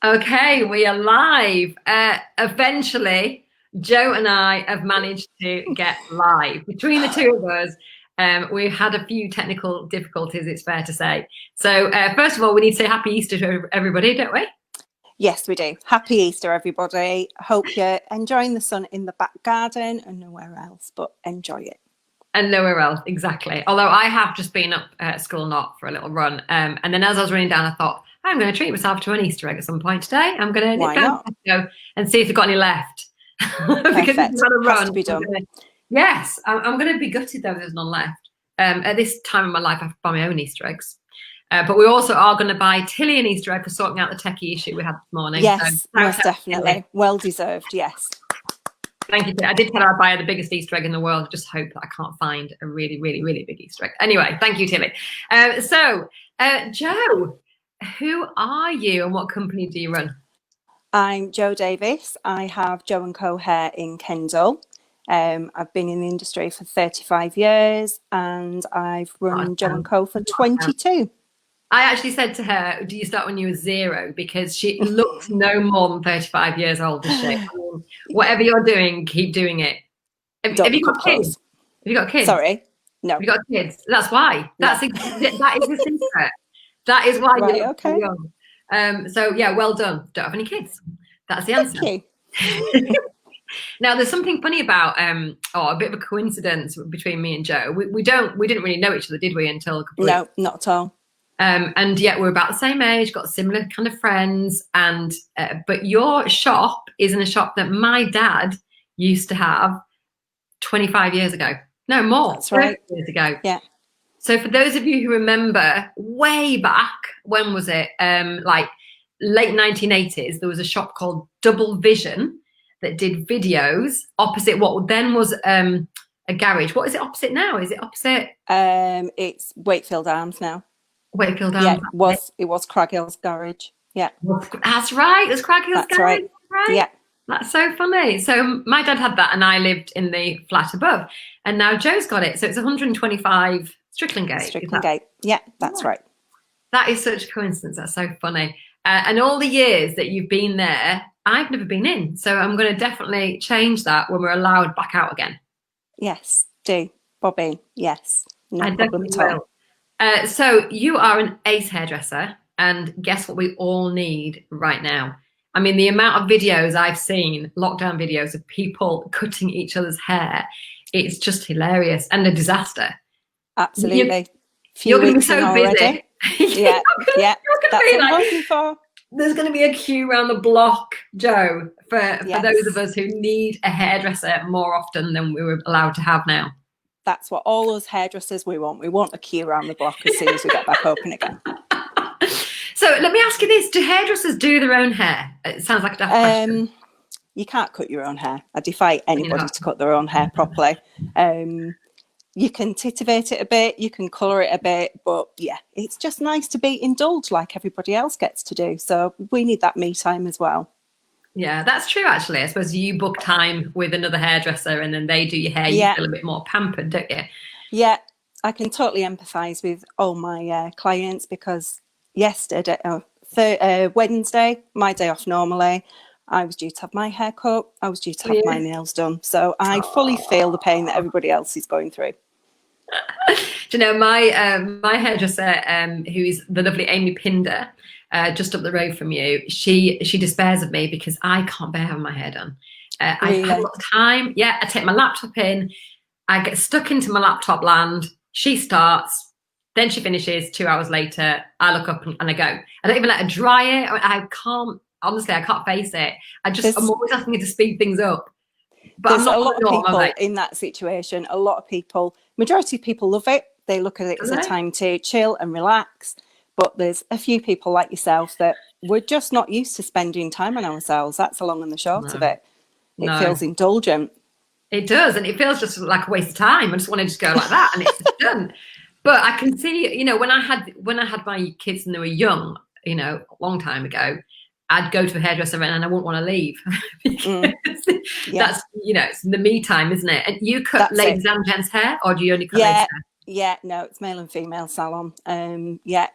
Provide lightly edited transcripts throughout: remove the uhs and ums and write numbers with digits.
Okay, we are live. Eventually, Joe and I have managed to get live. Between the two of us, we've had a few technical difficulties, it's fair to say. So, first of all, we need to say Happy Easter to everybody, don't we? Yes, we do. Happy Easter, everybody. Hope you're enjoying the sun in the back garden and nowhere else, but enjoy it. And nowhere else, exactly. Although I have just been up at School Knot for a little run. And then as I was running down, I thought, I'm going to treat myself to an Easter egg at some point today. I'm going to nip down to Tesco and see if they've got any left. Because it's on a run. Has to be done. Yes, I'm going to be gutted though there's none left. At this time of my life, I have to buy my own Easter eggs. But we also are going to buy Tilly an Easter egg for sorting out the techie issue we had this morning. Yes, so, most definitely. Tilly. Well deserved, yes. Thank you. I did tell her I'd buy her the biggest Easter egg in the world. I just hope that I can't find a really, really, really big Easter egg. Anyway, thank you, Tilly. Joe, who are you and what company do you run? I'm Jo Davis. I have Joe & Co Hair in Kendal. I've been in the industry for 35 years and I've run Joe & Co for 22. I actually said to her, do you start when you were 0? Because she looks no more than 35 years old, does she? I mean, whatever you're doing, keep doing it. Have you got kids? Have you got kids? Sorry, no. Have you got kids? That's why. That is the secret. That is why right, you're okay. Young. So yeah, well done. Don't have any kids. That's the answer. Thank you. Now, there's something funny about, a bit of a coincidence between me and Joe. We didn't really know each other, did we? Until a couple No, not at all. And yet we're about the same age, got similar kind of friends. And but your shop is in a shop that my dad used to have 25 years ago. No more. That's right. 30 years ago. Yeah. So for those of you who remember, way back, when was it? Like late 1980s, there was a shop called Double Vision that did videos opposite what then was a garage. What is it opposite now? Is it opposite? It's Wakefield Arms now. Wakefield Arms. Yeah, it was Craghill's garage. Yeah. That's right. It was Craghill's garage. Right. Yeah. That's so funny. So my dad had that and I lived in the flat above. And now Joe's got it. So it's 125 Strickland Gate. Strickland Gate. Yeah, that's right. That is such a coincidence. That's so funny. And all the years that you've been there, I've never been in. So I'm going to definitely change that when we're allowed back out again. Yes, do. Bobby, yes. No problem at all. So you are an ace hairdresser, and guess what we all need right now? I mean, the amount of videos I've seen, lockdown videos of people cutting each other's hair, it's just hilarious and a disaster. Absolutely. You're going to be so busy. Yeah, yeah. That's what I'm looking for. There's going to be a queue around the block, Joe, for those of us who need a hairdresser more often than we were allowed to have now. That's what all us hairdressers we want. We want a queue around the block as soon as we get back open again. So let me ask you this. Do hairdressers do their own hair? It sounds like a daft question. You can't cut your own hair. I defy anybody to cut their own hair properly. You can titivate it a bit, you can colour it a bit, but yeah, it's just nice to be indulged like everybody else gets to do. So we need that me time as well. Yeah, that's true, actually. I suppose you book time with another hairdresser and then they do your hair. You feel a bit more pampered, don't you? Yeah, I can totally empathise with all my clients because yesterday, Wednesday, my day off normally, I was due to have my hair cut. I was due to have my nails done. So I fully feel the pain that everybody else is going through. Do you know, my hairdresser, who is the lovely Amy Pinder, just up the road from you, she despairs of me because I can't bear having my hair done. Really? I have a lot of time. Yeah, I take my laptop in, I get stuck into my laptop land. She starts, then she finishes. 2 hours later, I look up and I go. I don't even let her dry it. I can't. Honestly, I can't face it. I'm always asking her to speed things up. But there's a lot of people in that situation. A lot of people, majority of people love it. They look at it as a time to chill and relax. But there's a few people like yourself that we're just not used to spending time on ourselves. That's the long and the short of it. It feels indulgent. It does. And it feels just like a waste of time. I just want to just go like that and it's just done. But I can see, you know, when I had my kids and they were young, you know, a long time ago, I'd go to a hairdresser and I wouldn't want to leave because that's, you know, it's the me time, isn't it? And you cut ladies and gents hair, or do you only cut ladies' hair? Yeah, no, it's male and female salon. Yeah,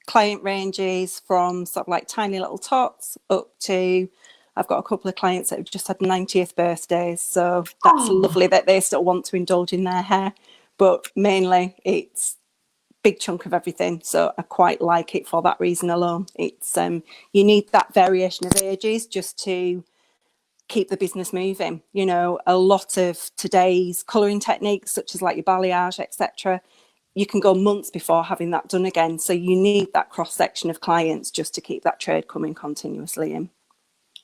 client ranges from sort of like tiny little tots up to, I've got a couple of clients that have just had 90th birthdays, so that's lovely that they still want to indulge in their hair, but mainly it's big chunk of everything, so I quite like it for that reason alone. It's you need that variation of ages just to keep the business moving. You know, a lot of today's colouring techniques, such as like your balayage, etc., you can go months before having that done again, so you need that cross section of clients just to keep that trade coming continuously in.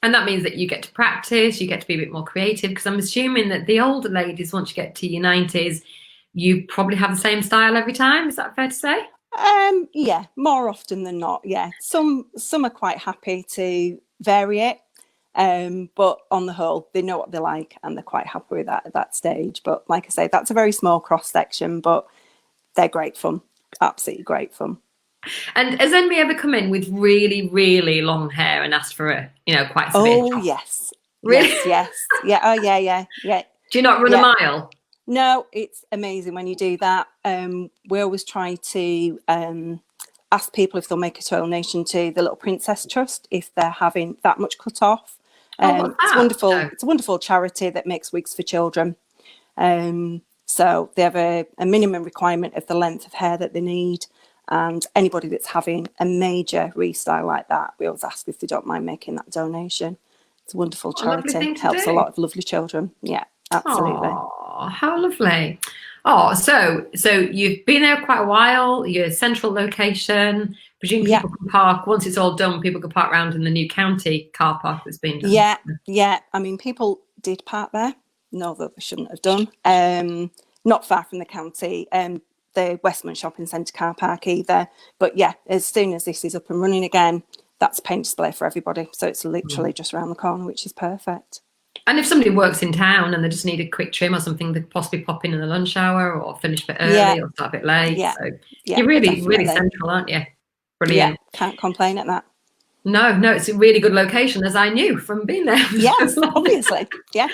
And that means that you get to practice, you get to be a bit more creative, because I'm assuming that the older ladies, once you get to your 90s, you probably have the same style every time. Is that fair to say? Yeah, more often than not. Yeah, some are quite happy to vary it, but on the whole, they know what they like and they're quite happy with that at that stage. But like I say, that's a very small cross section, but they're great fun, absolutely great fun. And has anybody ever come in with really, really long hair and asked for a, quite severe Oh, chop? yes. Really? Yes. Yeah. Oh, yeah. Do you not run a mile? No, it's amazing when you do that. We always try to ask people if they'll make a donation to the Little Princess Trust if they're having that much cut off. It's wonderful. No. It's a wonderful charity that makes wigs for children. So they have a minimum requirement of the length of hair that they need. And anybody that's having a major restyle like that, we always ask if they don't mind making that donation. It's a wonderful charity. Helps a lot of lovely children. Yeah, absolutely. Oh, how lovely. Oh, so you've been there quite a while. Your central location. Presumably people can park, once it's all done, people can park around in the new county car park that's been done. Yeah. I mean, people did park there. No, that they shouldn't have done. Not far from the county. The Westmont Shopping Centre car park either. But yeah, as soon as this is up and running again, that's a paint display for everybody. So it's literally just around the corner, which is perfect. And if somebody works in town and they just need a quick trim or something, they could possibly pop in the lunch hour or finish a bit early or start a bit late. Yeah. So you're really, really central, aren't you? Brilliant. Yeah, can't complain at that. No, it's a really good location, as I knew from being there. Yes, obviously. Yeah.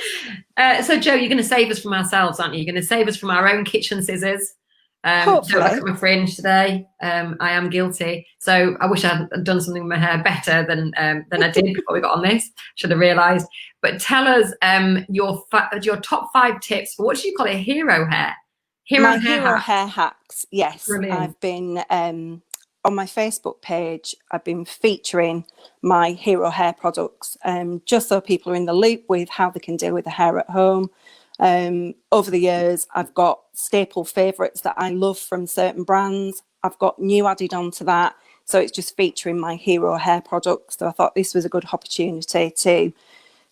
So Jo, you're going to save us from ourselves, aren't you? You're going to save us from our own kitchen scissors. Hopefully. Don't look at my fringe today. I am guilty. So I wish I had done something with my hair better than I did before we got on this. Should have realised. But tell us your top 5 tips for, what do you call it, hero hair? Hero hair hacks. Yes. Brilliant. I've been on my Facebook page, I've been featuring my hero hair products, just so people are in the loop with how they can deal with the hair at home. Over the years, I've got staple favourites that I love from certain brands. I've got new added on to that. So it's just featuring my hero hair products. So I thought this was a good opportunity to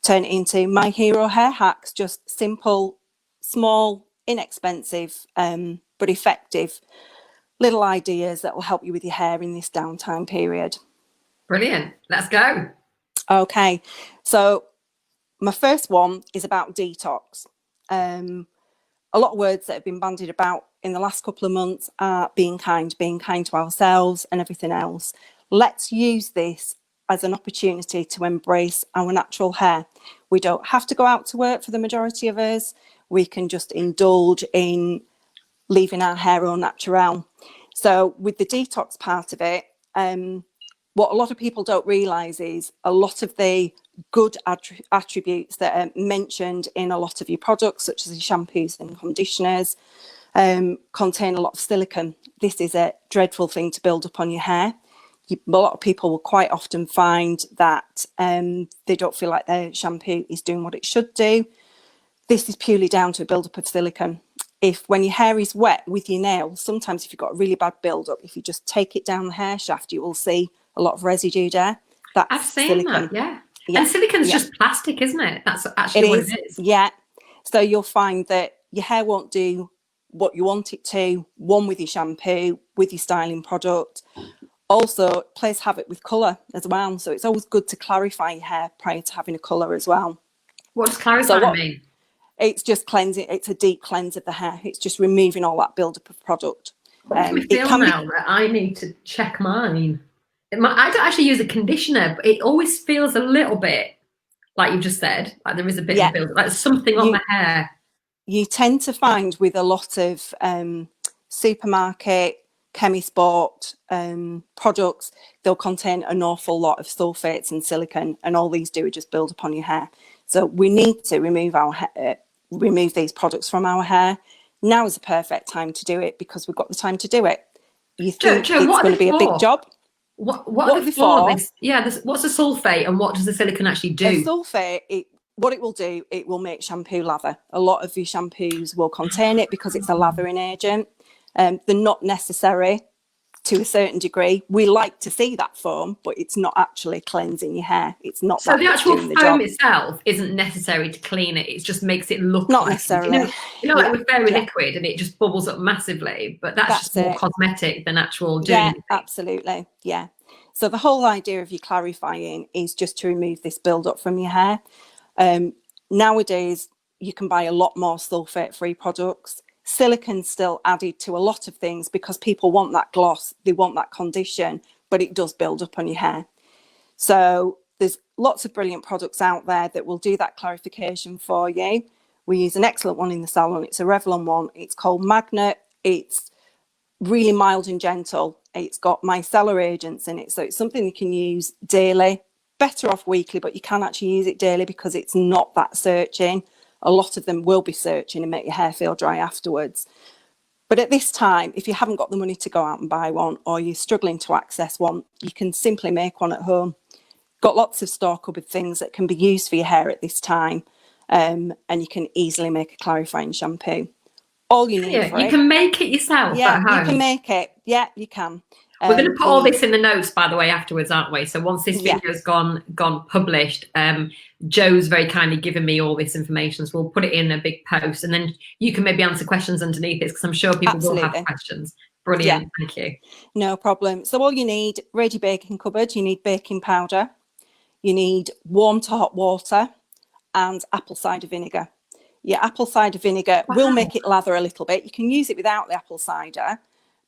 turn it into my hero hair hacks. Just simple, small, inexpensive, but effective little ideas that will help you with your hair in this downtime period. Brilliant. Let's go. Okay. So my first one is about detox. A lot of words that have been bandied about in the last couple of months are being kind to ourselves and everything else. Let's use this as an opportunity to embrace our natural hair. We don't have to go out to work for the majority of us. We can just indulge in leaving our hair au naturel. So with the detox part of it, what a lot of people don't realise is a lot of the good attributes that are mentioned in a lot of your products, such as your shampoos and conditioners, contain a lot of silicone. This is a dreadful thing to build up on your hair. A lot of people will quite often find that they don't feel like their shampoo is doing what it should do. This is purely down to a build-up of silicone. If when your hair is wet with your nails, sometimes if you've got a really bad build-up, if you just take it down the hair shaft, you will see a lot of residue there. That's I've seen silicone. that, yeah. And silicone's just plastic, isn't it? That's actually what it is. Yeah. So you'll find that your hair won't do what you want it to, one, with your shampoo, with your styling product. Also, it plays havoc with colour as well. So it's always good to clarify your hair prior to having a colour as well. What does clarify mean? It's just cleansing. It's a deep cleanse of the hair. It's just removing all that build-up of product. I feel now that I need to check mine. I don't actually use a conditioner, but it always feels a little bit, like you just said, like there is a bit of build-up, like something on my hair. You tend to find with a lot of supermarket chemist bought products, they'll contain an awful lot of sulfates and silicon, and all these do is just build up on your hair. So we need to remove these products from our hair. Now is the perfect time to do it because we've got the time to do it. You think Jo, it's going to be a big job? What are they for? What's the sulfate and what does the silicon actually do? A sulfate, what it will do, it will make shampoo lather. A lot of your shampoos will contain it because it's a lathering agent. They're not necessary to a certain degree. We like to see that foam, but it's not actually cleansing your hair. It's not. So the actual foam itself isn't necessary to clean it. It just makes it look not necessarily. Like with fairy liquid, and it just bubbles up massively. But that's just more cosmetic than actual doing. Yeah, absolutely. Yeah. So the whole idea of you clarifying is just to remove this build-up from your hair. Nowadays, you can buy a lot more sulfate-free products. Silicon's still added to a lot of things because people want that gloss, they want that condition, but it does build up on your hair. So there's lots of brilliant products out there that will do that clarification for you. We use an excellent one in the salon. It's a Revlon one. It's called Magnet. It's really mild and gentle. It's got micellar agents in it, so it's something you can use daily. Better off weekly, but you can actually use it daily because it's not that searching. A lot of them will be searching and make your hair feel dry afterwards. But at this time, if you haven't got the money to go out and buy one, or you're struggling to access one, you can simply make one at home. Got lots of store cupboard things that can be used for your hair at this time, and you can easily make a clarifying shampoo. All you need for it. You can make it yourself at home. You can make it. Yeah, you can. We're going to put all this in the notes, by the way, afterwards, aren't we? So once this video's gone published, Joe's very kindly given me all this information. So we'll put it in a big post, and then you can maybe answer questions underneath it because I'm sure people will have questions. Brilliant. Thank you. No problem. So all you need, ready baking cupboard, you need baking powder, you need warm to hot water, and apple cider vinegar. Your apple cider vinegar will make it lather a little bit. You can use it without the apple cider,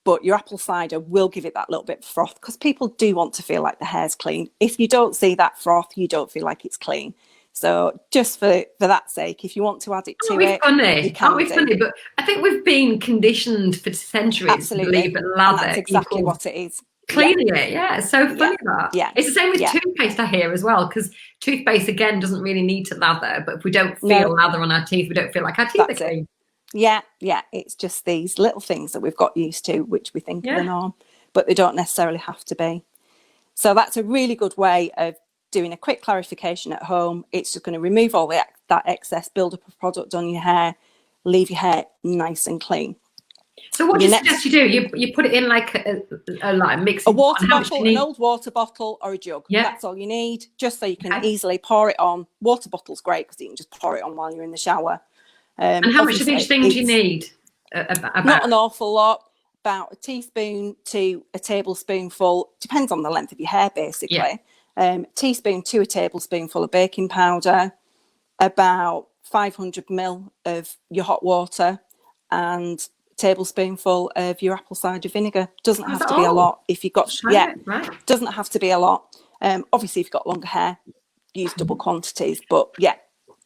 but your apple cider will give it that little bit of froth because people do want to feel like the hair's clean. If you don't see that froth, you don't feel like it's clean. So just for that sake, if you want to add it to it, you can. Aren't we funny? But I think we've been conditioned for centuries to believe that lather that's exactly what it is. Cleaning it, it's so funny that. Yeah. It's the same with toothpaste, I hear, as well, because toothpaste, again, doesn't really need to lather, but if we don't feel lather on our teeth, we don't feel like our teeth are clean. Yeah, it's just these little things that we've got used to, which we think are the norm, but they don't necessarily have to be. So that's a really good way of doing a quick clarification at home. It's just going to remove all that excess buildup of product on your hair, leave your hair nice and clean. So what do you suggest you do? You put it in like a mix. A water bottle, an old water bottle or a jug. Yeah. That's all you need, just so you can easily pour it on. Water bottle's great because you can just pour it on while you're in the shower. And how much of each thing do you need? Not an awful lot. About a teaspoon to a tablespoonful. Depends on the length of your hair, basically. Teaspoon to a tablespoonful of baking powder. About 500 ml of your hot water, and tablespoonful of your apple cider vinegar. Doesn't have to be a lot if you've got doesn't have to be a lot. Obviously if you've got longer hair, use double quantities, but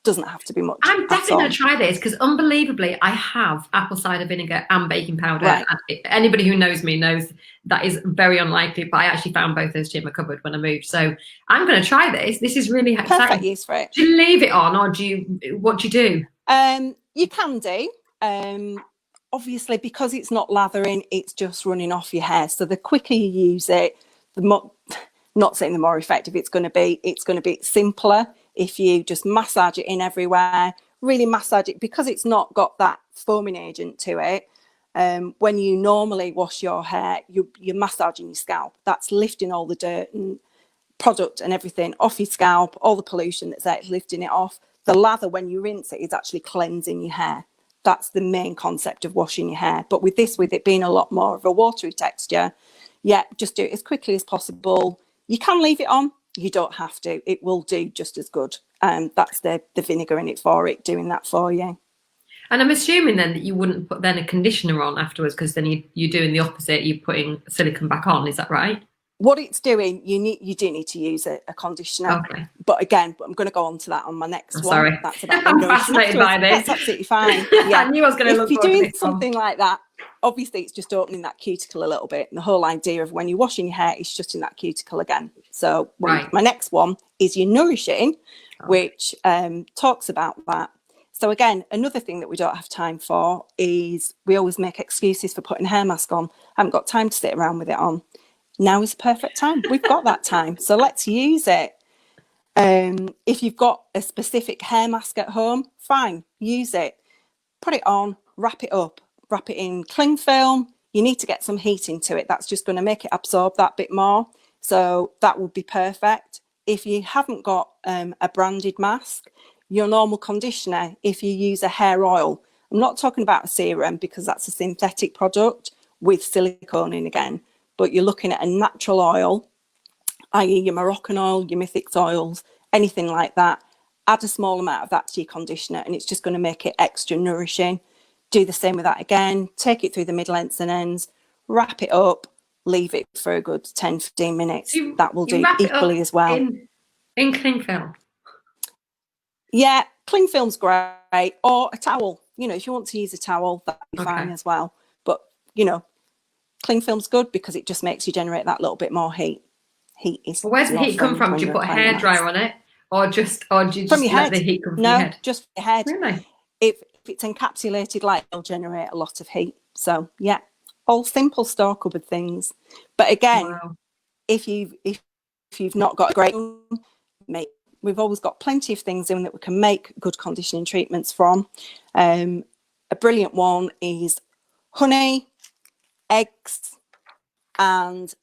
doesn't have to be much. I'm definitely going to try this because unbelievably I have apple cider vinegar and baking powder. Anybody who knows me knows that is very unlikely, but I actually found both those in my cupboard when I moved, so I'm going to try this. This is really exciting. Perfect use for it. Do you leave it on, or what do you do? You can do. Obviously, because it's not lathering, it's just running off your hair. So the quicker you use it, the more, not saying the more effective it's going to be simpler if you just massage it in everywhere, really massage it, because it's not got that foaming agent to it. When you normally wash your hair, you're massaging your scalp. That's lifting all the dirt and product and everything off your scalp, all the pollution that's there, it's lifting it off. The lather, when you rinse it, is actually cleansing your hair. That's the main concept of washing your hair. But with it being a lot more of a watery texture, just do it as quickly as possible. You can leave it on. You don't have to. It will do just as good. That's the vinegar in it for it, doing that for you. And I'm assuming then that you wouldn't put then a conditioner on afterwards, because then you're doing the opposite. You're putting silicone back on. Is that right? what it's doing, you do need to use a conditioner. Okay. But again, I'm going to go on to that on my next one. Sorry. That's about I'm nourishing fascinated by afterwards. this. That's absolutely fine. Yeah. I knew I was going to look If you're forward to doing this one. something like that, obviously it's just opening that cuticle a little bit. And the whole idea of when you're washing your hair is shutting that cuticle again. So my next one is your nourishing, which talks about that. So again, another thing that we don't have time for is we always make excuses for putting a hair mask on. I haven't got time to sit around with it on. Now is the perfect time. We've got that time. So let's use it. If you've got a specific hair mask at home, fine, use it. Put it on, wrap it up, wrap it in cling film. You need to get some heat into it. That's just going to make it absorb that bit more. So that would be perfect. If you haven't got a branded mask, your normal conditioner, if you use a hair oil, I'm not talking about a serum because that's a synthetic product with silicone in again, but you're looking at a natural oil, i.e. your Moroccan oil, your Mythix oils, anything like that. Add a small amount of that to your conditioner and it's just going to make it extra nourishing. Do the same with that again. Take it through the mid-lengths and ends, wrap it up, leave it for a good 10-15 minutes. That will do equally as well. In cling film? Yeah, cling film's great, or a towel. You know, if you want to use a towel, that'd be fine as well. But, you know, cling film's good because it just makes you generate that little bit more heat. Heat is. Well, where's the heat come from? Do you put a hairdryer on it, or do you just let the heat come from your head? No, just your head. Really? If it's encapsulated light, it'll generate a lot of heat. So yeah, all simple store cupboard things. But again, if you've not got a great, we've always got plenty of things in that we can make good conditioning treatments from. A brilliant one is honey, eggs, and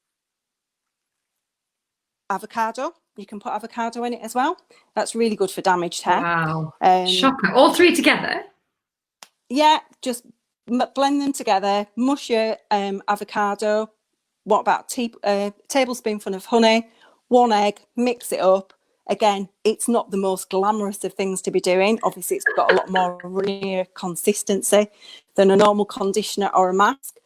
avocado. You can put avocado in it as well. That's really good for damaged hair. Wow. Shocker. All three together? Yeah, just blend them together. Mush your avocado. What about a tablespoonful of honey, 1 egg, mix it up. Again, it's not the most glamorous of things to be doing. Obviously, it's got a lot more runnier consistency than a normal conditioner or a mask.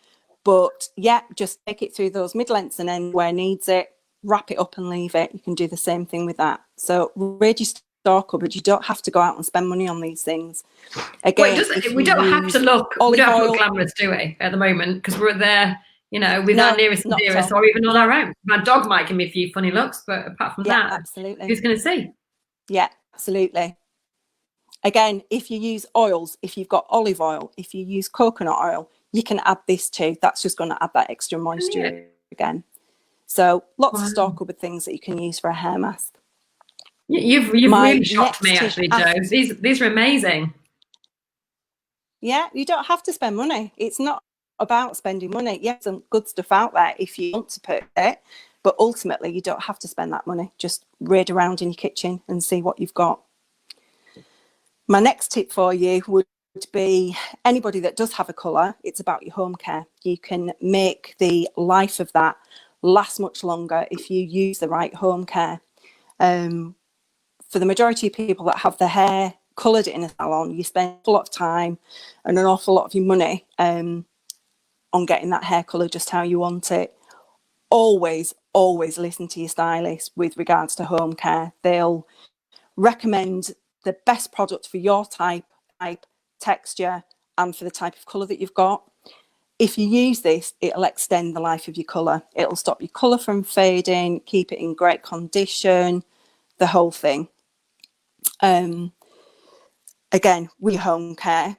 But yeah, just take it through those mid-lengths and ends where needs it. Wrap it up and leave it. You can do the same thing with that. So raid your store cupboard. You don't have to go out and spend money on these things. Again, we don't have to look glamorous, do we, at the moment? Because we're there, you know, with our nearest and dearest, or even on our own. My dog might give me a few funny looks, but apart from that, absolutely, who's going to see? Yeah, absolutely. Again, if you use oils, if you've got olive oil, if you use coconut oil, you can add this too. That's just going to add that extra moisture again. So lots of store cupboard things that you can use for a hair mask. You've really shocked me, actually, Jo. These are amazing. Yeah, you don't have to spend money. It's not about spending money. Yes, some good stuff out there if you want to put it, but ultimately you don't have to spend that money. Just raid around in your kitchen and see what you've got. My next tip for you would be anybody that does have a colour, it's about your home care. You can make the life of that last much longer if you use the right home care. For the majority of people that have their hair coloured in a salon, you spend a lot of time and an awful lot of your money on getting that hair colour just how you want it. Always listen to your stylist with regards to home care. They'll recommend the best product for your type, texture, and for the type of colour that you've got. If you use this, it'll extend the life of your colour. It'll stop your colour from fading, keep it in great condition, the whole thing. Again, with home care,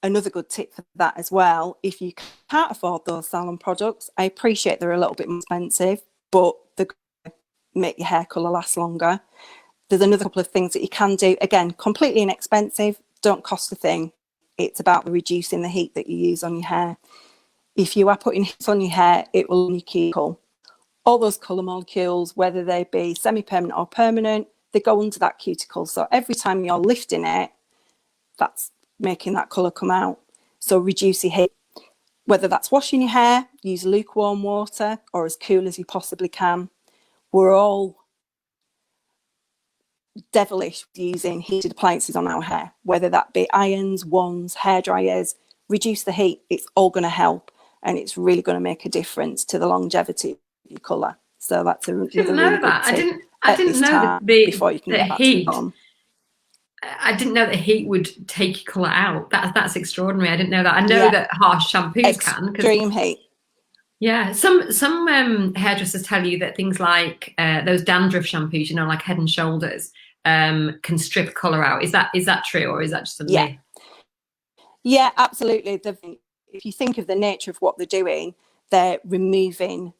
another good tip for that as well, if you can't afford those salon products, I appreciate they're a little bit more expensive, but they're going to make your hair colour last longer. There's another couple of things that you can do. Again, completely inexpensive, don't cost a thing. It's about reducing the heat that you use on your hair. If you are putting heat on your hair, it will on your cuticle. All those colour molecules, whether they be semi-permanent or permanent, they go under that cuticle. So every time you're lifting it, that's making that colour come out. So reduce your heat. Whether that's washing your hair, use lukewarm water or as cool as you possibly can. We're all devilish using heated appliances on our hair, whether that be irons, wands, hair dryers. Reduce the heat. It's all going to help, and it's really going to make a difference to the longevity of your colour. So that's I another didn't really know good that. tip I at didn't this know time that the before you can get back heat. to the I didn't know that heat would take your colour out. That's extraordinary. I didn't know that. I know Yeah, that harsh shampoos can, because extreme heat. yeah, some hairdressers tell you that things like those dandruff shampoos, you know, like Head and Shoulders, can strip colour out. Is that true, or is that just a Yeah, myth? yeah, absolutely. If you think of the nature of what they're doing, they're removing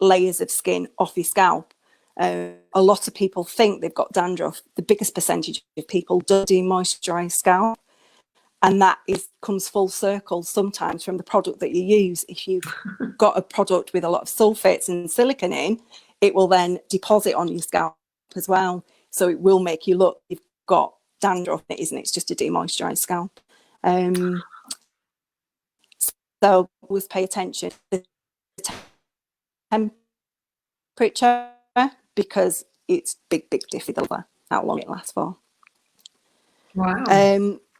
layers of skin off your scalp. A lot of people think they've got dandruff. The biggest percentage of people do demoisturise scalp, and that comes full circle sometimes from the product that you use. If you've got a product with a lot of sulfates and silicone in, it will then deposit on your scalp as well. So it will make you look, you've got dandruff, it isn't, it's just a demoisturised scalp. So always pay attention to the temperature, because it's big difference how long it lasts for. Wow.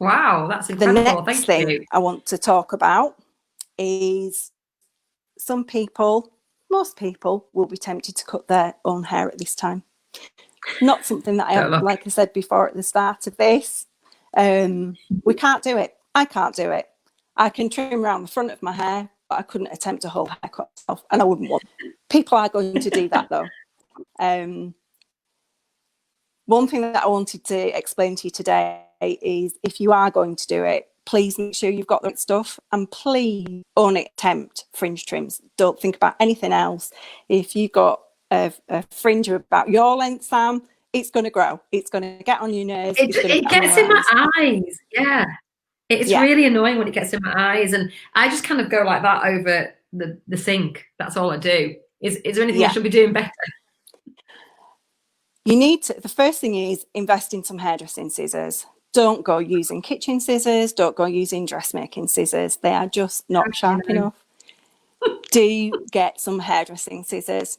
Wow, that's The incredible. next Thank thing you. I want to talk about is most people will be tempted to cut their own hair at this time. Not something that Don't look. like I said before at the start of this, we can't do it. I can't do it. I can trim around the front of my hair, but I couldn't attempt a whole haircut myself, and I wouldn't want. People are going to do that though. One thing that I wanted to explain to you today is, if you are going to do it, please make sure you've got the right stuff, and please only attempt fringe trims. Don't think about anything else. If you've got a fringe about your length, Sam, it's going to grow. It's going to get on your nose. It gets in my eyes. Yeah. It's Yeah. really annoying when it gets in my eyes, and I just kind of go like that over the sink. That's all I do. Is there anything I should be doing better? You need to, the first thing is invest in some hairdressing scissors. Don't go using kitchen scissors. Don't go using dressmaking scissors. They are just not sharp enough. Do get some hairdressing scissors.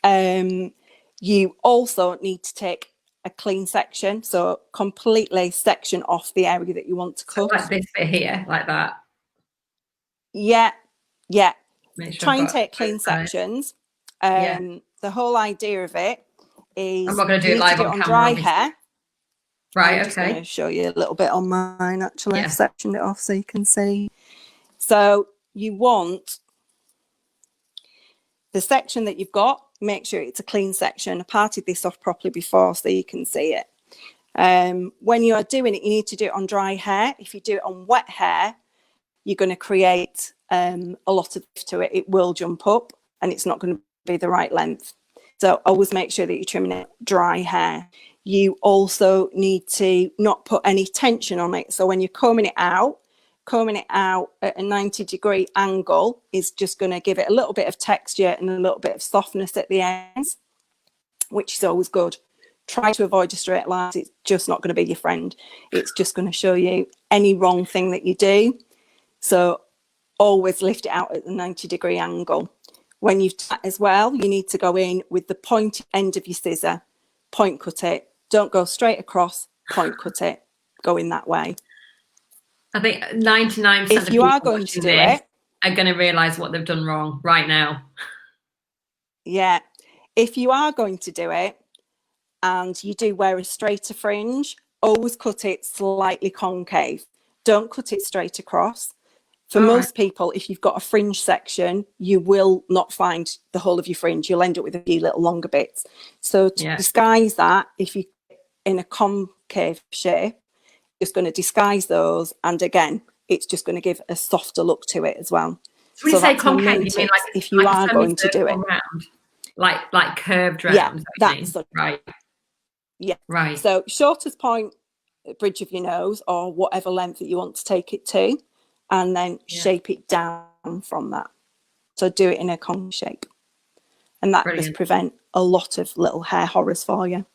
You also need to take a clean section, so completely section off the area that you want to cut. So like this bit here, like that. Yeah. Make sure Try I've and got take clean sections. Yeah. The whole idea of it is, I'm not going to do you it need to live do it on on camera, dry obviously. hair. Right, I'm just going to okay. show you a little bit on mine, actually. Yeah. I've sectioned it off so you can see. So you want the section that you've got, make sure it's a clean section. I parted this off properly before so you can see it. When you are doing it, you need to do it on dry hair. If you do it on wet hair, you're going to create a lot of lift to it. It will jump up and it's not going to be the right length. So always make sure that you're trimming it dry hair. You also need to not put any tension on it. So when you're combing it out at a 90-degree angle is just going to give it a little bit of texture and a little bit of softness at the ends, which is always good. Try to avoid a straight line. It's just not going to be your friend. It's just going to show you any wrong thing that you do. So always lift it out at the 90-degree angle. When you've done that as well, you need to go in with the pointy end of your scissor, point cut it. Don't go straight across, point cut it. Go in that way. I think 99% of If you people are going to watching do this it, are going to realise what they've done wrong right now. yeah. If you are going to do it and you do wear a straighter fringe, always cut it slightly concave. Don't cut it straight across. For most people, if you've got a fringe section, you will not find the whole of your fringe. You'll end up with a few little longer bits. So to disguise that, if you're in a concave shape, just going to disguise those. And again, it's just going to give a softer look to it as well. So when you say concave, you mean like if you are going to do it, round, like curved round? yeah, that's right. Yeah, right. So shortest point, bridge of your nose, or whatever length that you want to take it to, and then shape it down from that. So do it in a cone shape, and that does prevent a lot of little hair horrors for you.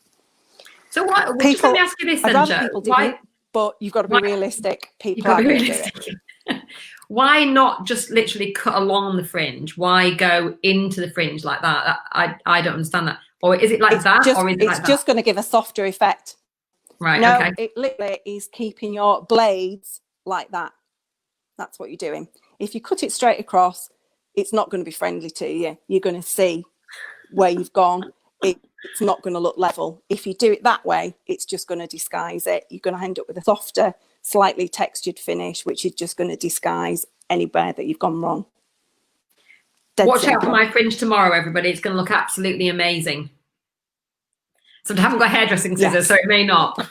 So what? Just let me ask you this then, Jo. Why? But you've got to be realistic. People are going to do it. Why not just literally cut along the fringe? Why go into the fringe like that? I don't understand that. Or is it like that? Or is it like that? It's just going to give a softer effect. Right. No, okay. It literally is keeping your blades like that. That's what you're doing. If you cut it straight across, it's not going to be friendly to you. You're going to see where you've gone, it's not going to look level. If you do it that way, it's just going to disguise it. You're going to end up with a softer, slightly textured finish, which is just going to disguise anywhere that you've gone wrong. Watch out for my fringe tomorrow, everybody. It's going to look absolutely amazing. So I haven't got hairdressing scissors, so it may not.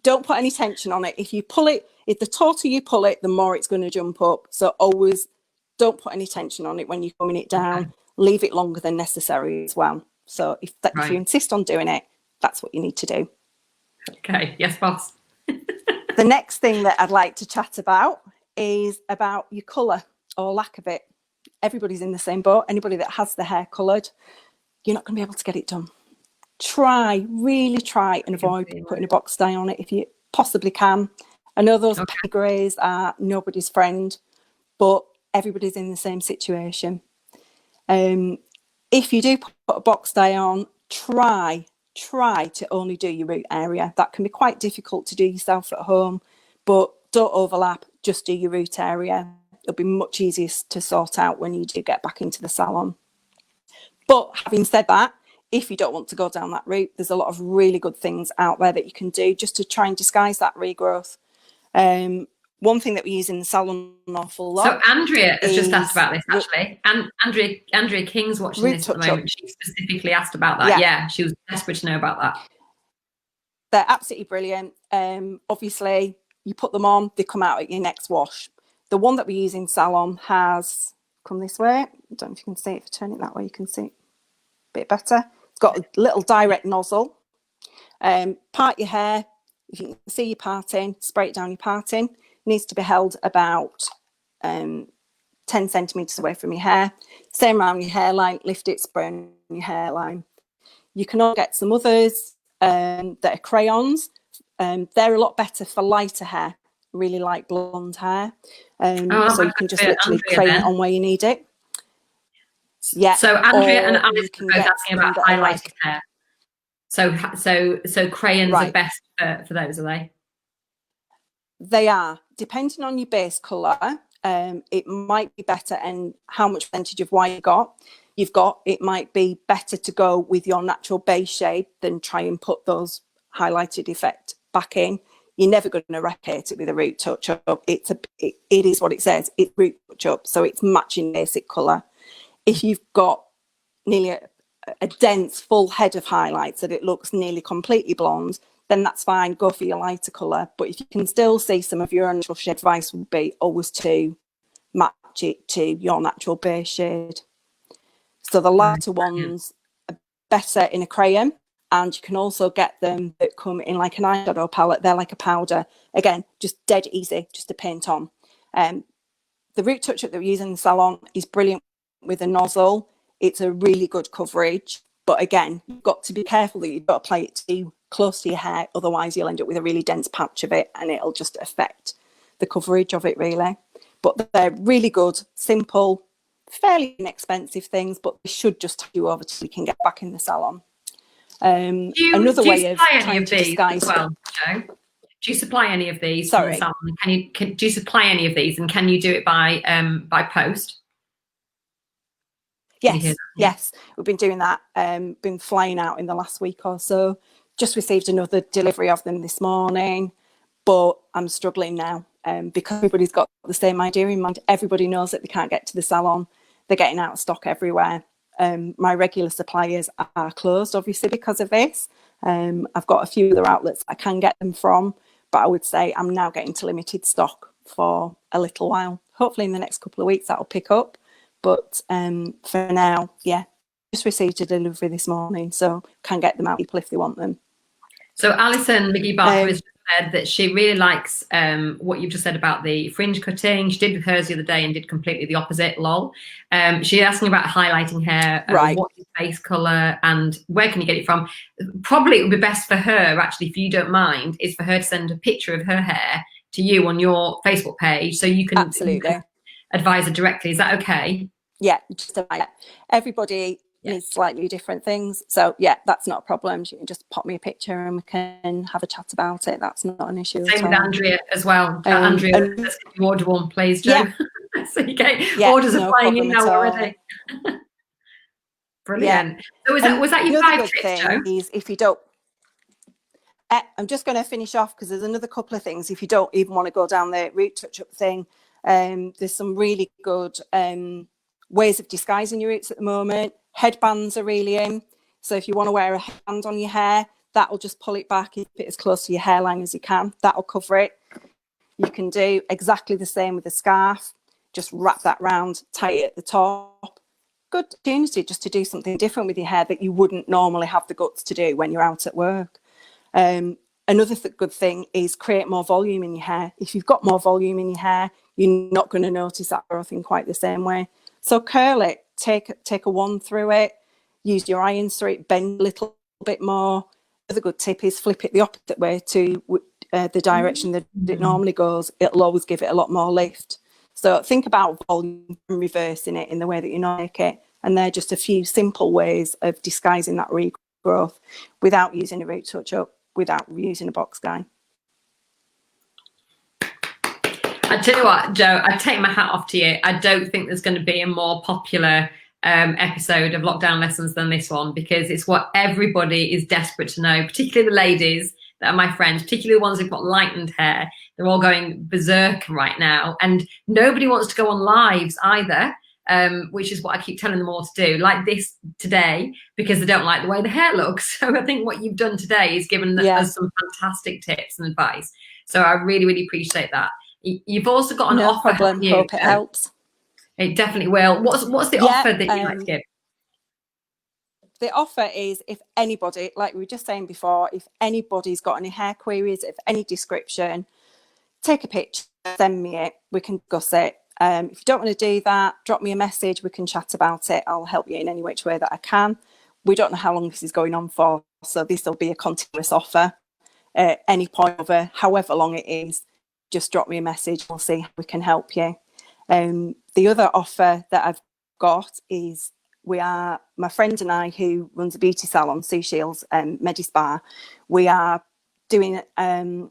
Don't put any tension on it. If you pull it, if the taller you pull it, the more it's going to jump up. So always don't put any tension on it when you're coming it down. Okay. Leave it longer than necessary as well. So if you insist on doing it, that's what you need to do. Okay. Yes, boss. The next thing that I'd like to chat about is about your colour or lack of it. Everybody's in the same boat. Anybody that has the hair coloured, you're not going to be able to get it done. Really try and avoid putting a box dye on it if you possibly can. I know those petty greys are nobody's friend, but everybody's in the same situation. If you do put a box dye on, try to only do your root area. That can be quite difficult to do yourself at home, but don't overlap, just do your root area. It'll be much easier to sort out when you do get back into the salon. But having said that, if you don't want to go down that route, there's a lot of really good things out there that you can do just to try and disguise that regrowth. One thing that we use in the salon an awful lot. So Andrea has just asked about this, actually. And Andrea King's watching this at the moment. She specifically asked about that. Yeah, she was desperate to know about that. They're absolutely brilliant. Obviously, you put them on, they come out at your next wash. The one that we use in salon has come this way. I don't know if you can see it. If you turn it that way, you can see it a bit better. It's got a little direct nozzle. Part your hair. If you can see your parting, spray it down your parting. It needs to be held about 10 centimetres away from your hair. Same around your hairline. Lift it, spray on your hairline. You can all get some others that are crayons. They're a lot better for lighter hair, really light blonde hair. So you can just literally crayon it on where you need it. Yeah. So Andrea and Alice are both asking about highlighted hair. So crayons are best for those, are they? They are. Depending on your base colour, it might be better, and how much percentage of white you've got, it might be better to go with your natural base shade than try and put those highlighted effect back in. You're never going to replicate it with a root touch up. It is what it says. It's root touch up, so it's matching basic colour. If you've got nearly a dense full head of highlights that it looks nearly completely blonde, then that's fine, go for your lighter colour. But if you can still see some of your natural shade, advice would be always to match it to your natural base shade. So the lighter ones are better in a crayon, and you can also get them that come in like an eyeshadow palette. They're like a powder. Again, just dead easy, just to paint on. The root touch-up that we use in the salon is brilliant with a nozzle. It's a really good coverage. But again, you've got to be careful that you don't apply it too close to your hair. Otherwise, you'll end up with a really dense patch of it, and it'll just affect the coverage of it, really. But they're really good, simple, fairly inexpensive things, but they should just take you over till you can get back in the salon. Another way of trying to disguise as well, Joe? Do you supply any of these? Sorry. From the salon? Do you supply any of these, and can you do it by post? Yes, we've been doing that. Been flying out in the last week or so. Just received another delivery of them this morning, but I'm struggling now because everybody's got the same idea in mind. Everybody knows that they can't get to the salon. They're getting out of stock everywhere. My regular suppliers are closed, obviously, because of this. I've got a few other outlets I can get them from, but I would say I'm now getting to limited stock for a little while. Hopefully in the next couple of weeks that'll pick up. But for now, just received a delivery this morning, so can get them out to people if they want them. So Alison McGee Barker has said that she really likes what you've just said about the fringe cutting. She did with hers the other day and did completely the opposite, lol. She's asking about highlighting hair, what's your face colour and where can you get it from? Probably it would be best for her, actually, if you don't mind, is for her to send a picture of her hair to you on your Facebook page so you can advise her directly. Is that okay? Yeah, just about everybody needs slightly different things. So that's not a problem. You can just pop me a picture and we can have a chat about it. That's not an issue. Same with Andrea as well. Andrea, let's get you order one, please, Joe. So you get orders are flying in now already. Brilliant. So was that your another 5 good tips, thing Joe? is if you don't, I'm just going to finish off because there's another couple of things. If you don't even want to go down the root touch-up thing, there's some really good ways of disguising your roots at the moment. Headbands are really in. So if you want to wear a headband on your hair, that will just pull it back, keep it as close to your hairline as you can. That'll cover it. You can do exactly the same with a scarf. Just wrap that round, tie it at the top. Good opportunity just to do something different with your hair that you wouldn't normally have the guts to do when you're out at work. Another good thing is create more volume in your hair. If you've got more volume in your hair, you're not going to notice that growth in quite the same way. So curl it, take a wand through it, use your irons through it, bend a little bit more. Another good tip is flip it the opposite way to the direction that it normally goes. It'll always give it a lot more lift. So think about volume and reversing it in the way that you make it. And they're just a few simple ways of disguising that regrowth without using a root touch-up, without using a box guy. I tell you what, Joe, I take my hat off to you. I don't think there's going to be a more popular episode of Lockdown Lessons than this one, because it's what everybody is desperate to know, particularly the ladies that are my friends, particularly the ones who've got lightened hair. They're all going berserk right now, and nobody wants to go on lives either, which is what I keep telling them all to do, like this today, because they don't like the way the hair looks. So I think what you've done today is given us some fantastic tips and advice. So I really, really appreciate that. You've also got an offer. No problem. Hope it helps. It definitely will. What's the offer that you like to give? The offer is, if anybody, like we were just saying before, if anybody's got any hair queries, if any description, take a picture, send me it. We can discuss it. If you don't want to do that, drop me a message. We can chat about it. I'll help you in any which way that I can. We don't know how long this is going on for, so this will be a continuous offer. Any point over however long it is, just drop me a message. We'll see how we can help you. The other offer that I've got is my friend and I, who runs a beauty salon, Sue Shields, Medispa, we are doing a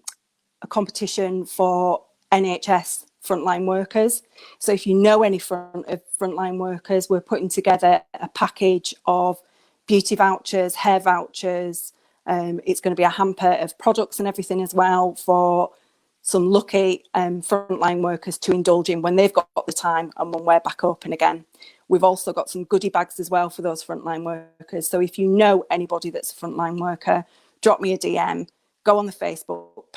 competition for NHS frontline workers. So if you know any frontline workers, we're putting together a package of beauty vouchers, hair vouchers. It's going to be a hamper of products and everything as well for some lucky frontline workers to indulge in when they've got the time and when we're back open again. We've also got some goodie bags as well for those frontline workers. So if you know anybody that's a frontline worker, drop me a DM, go on the Facebook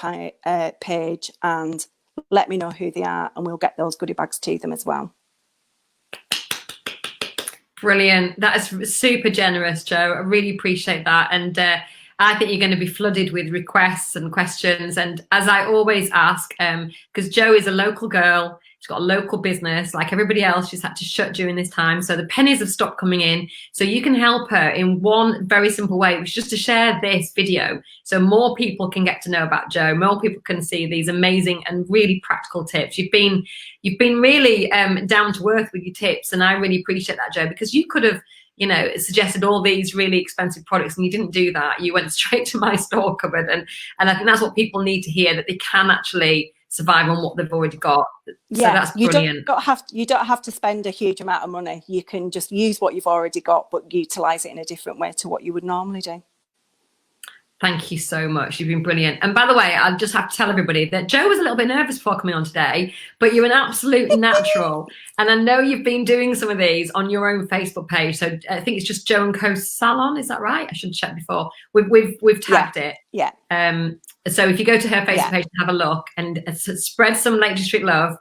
page and let me know who they are, and we'll get those goodie bags to them as well. Brilliant. That is super generous, Joe. I really appreciate that. And I think you're going to be flooded with requests and questions. And as I always ask, because Joe is a local girl, she's got a local business like everybody else. She's had to shut during this time. So the pennies have stopped coming in. So you can help her in one very simple way, which is just to share this video so more people can get to know about Joe. More people can see these amazing and really practical tips. You've been really down to earth with your tips. And I really appreciate that, Joe, because you could have suggested all these really expensive products, and you didn't do that. You went straight to my store cupboard, and I think that's what people need to hear, that they can actually survive on what they've already got. Yeah, so that's brilliant. You don't have to spend a huge amount of money. You can just use what you've already got, but utilize it in a different way to what you would normally do. Thank you so much. You've been brilliant. And by the way, I just have to tell everybody that Joe was a little bit nervous before coming on today, but you're an absolute natural. And I know you've been doing some of these on your own Facebook page. So I think it's just Joe & Co Salon. Is that right? I should have checked before. We've tagged it. Yeah. So if you go to her Facebook page and have a look and spread some Lake District love,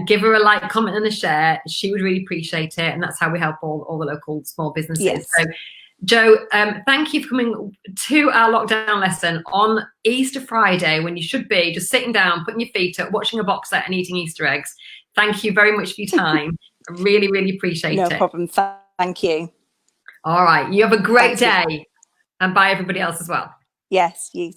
give her a like, comment and a share. She would really appreciate it. And that's how we help all the local small businesses. Yes. So Joe, thank you for coming to our lockdown lesson on Easter Friday, when you should be just sitting down, putting your feet up, watching a box set and eating Easter eggs. Thank you very much for your time. I really, really appreciate it. No problem. Thank you. All right. You have a great day. And bye everybody else as well. Yes, you too.